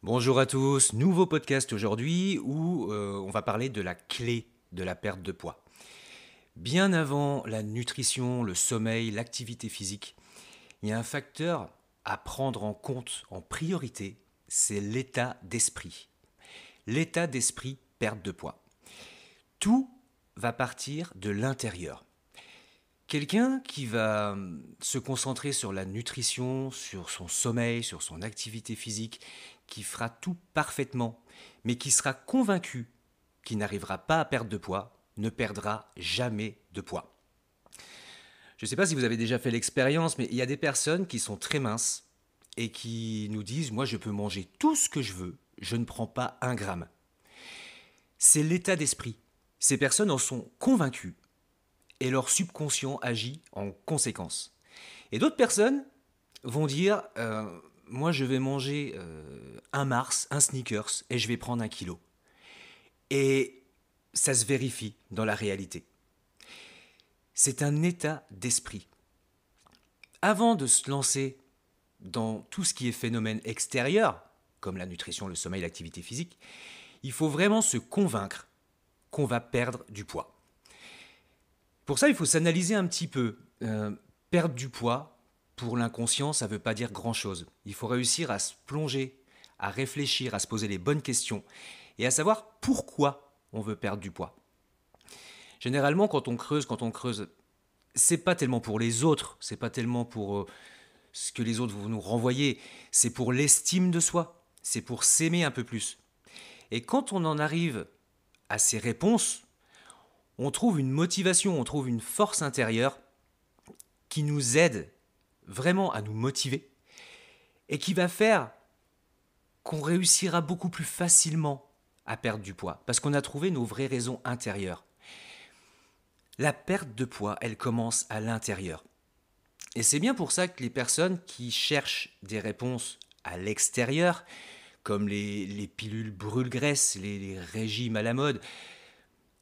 Bonjour à tous, nouveau podcast aujourd'hui où on va parler de la clé de la perte de poids. Bien avant la nutrition, le sommeil, l'activité physique, il y a un facteur à prendre en compte en priorité, c'est l'état d'esprit. L'état d'esprit, perte de poids. Tout va partir de l'intérieur. Quelqu'un qui va se concentrer sur la nutrition, sur son sommeil, sur son activité physique, qui fera tout parfaitement, mais qui sera convaincu qu'il n'arrivera pas à perdre de poids, ne perdra jamais de poids. Je ne sais pas si vous avez déjà fait l'expérience, mais il y a des personnes qui sont très minces et qui nous disent « moi je peux manger tout ce que je veux, je ne prends pas un gramme ». C'est l'état d'esprit. Ces personnes en sont convaincues et leur subconscient agit en conséquence. Et d'autres personnes vont dire moi je vais manger un Mars, un Snickers et je vais prendre 1 kilo. Et ça se vérifie dans la réalité. C'est un état d'esprit. Avant de se lancer dans tout ce qui est phénomène extérieur, comme la nutrition, le sommeil, l'activité physique, il faut vraiment se convaincre qu'on va perdre du poids. Pour ça, il faut s'analyser un petit peu. Perdre du poids, pour l'inconscient, ça ne veut pas dire grand-chose. Il faut réussir à se plonger, à réfléchir, à se poser les bonnes questions et à savoir pourquoi on veut perdre du poids. Généralement, quand on creuse, c'est pas tellement pour les autres, c'est pas tellement pour ce que les autres vont nous renvoyer, c'est pour l'estime de soi, c'est pour s'aimer un peu plus. Et quand on en arrive à ces réponses, on trouve une motivation, on trouve une force intérieure qui nous aide vraiment à nous motiver et qui va faire qu'on réussira beaucoup plus facilement à perdre du poids parce qu'on a trouvé nos vraies raisons intérieures. La perte de poids, elle commence à l'intérieur. Et c'est bien pour ça que les personnes qui cherchent des réponses à l'extérieur, comme les pilules brûle-graisse, les régimes à la mode,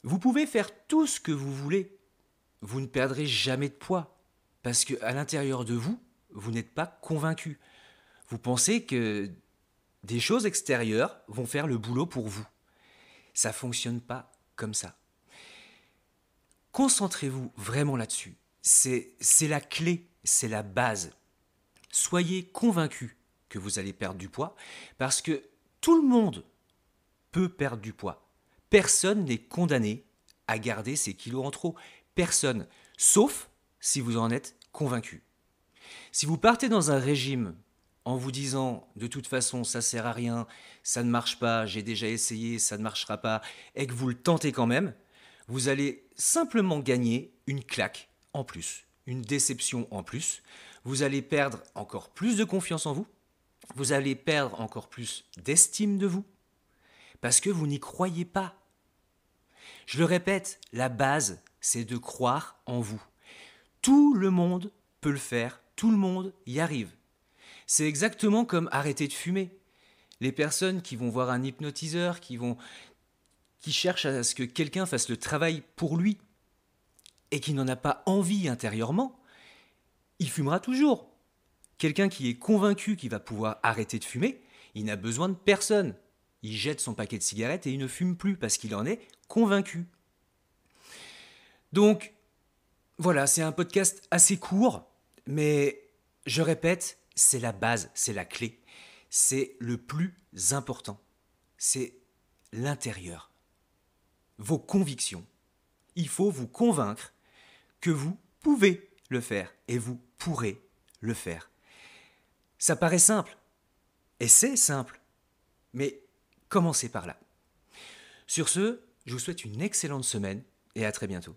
vous pouvez faire tout ce que vous voulez. Vous ne perdrez jamais de poids parce qu'à l'intérieur de vous, vous n'êtes pas convaincu. Vous pensez que des choses extérieures vont faire le boulot pour vous. Ça ne fonctionne pas comme ça. Concentrez-vous vraiment là-dessus. C'est la clé, c'est la base. Soyez convaincus que vous allez perdre du poids parce que tout le monde peut perdre du poids. Personne n'est condamné à garder ses kilos en trop. Personne, sauf si vous en êtes convaincu. Si vous partez dans un régime en vous disant de toute façon ça sert à rien, ça ne marche pas, j'ai déjà essayé, ça ne marchera pas, et que vous le tentez quand même, vous allez simplement gagner une claque en plus, une déception en plus. Vous allez perdre encore plus de confiance en vous, vous allez perdre encore plus d'estime de vous, parce que vous n'y croyez pas. Je le répète, la base, c'est de croire en vous. Tout le monde peut le faire, tout le monde y arrive. C'est exactement comme arrêter de fumer. Les personnes qui vont voir un hypnotiseur, qui cherchent à ce que quelqu'un fasse le travail pour lui et qui n'en a pas envie intérieurement, il fumera toujours. Quelqu'un qui est convaincu qu'il va pouvoir arrêter de fumer, il n'a besoin de personne. Il jette son paquet de cigarettes et il ne fume plus parce qu'il en est convaincu. Donc, voilà, c'est un podcast assez court, mais je répète, c'est la base, c'est la clé. C'est le plus important. C'est l'intérieur. Vos convictions. Il faut vous convaincre que vous pouvez le faire et vous pourrez le faire. Ça paraît simple, et c'est simple, mais commencez par là. Sur ce, je vous souhaite une excellente semaine et à très bientôt.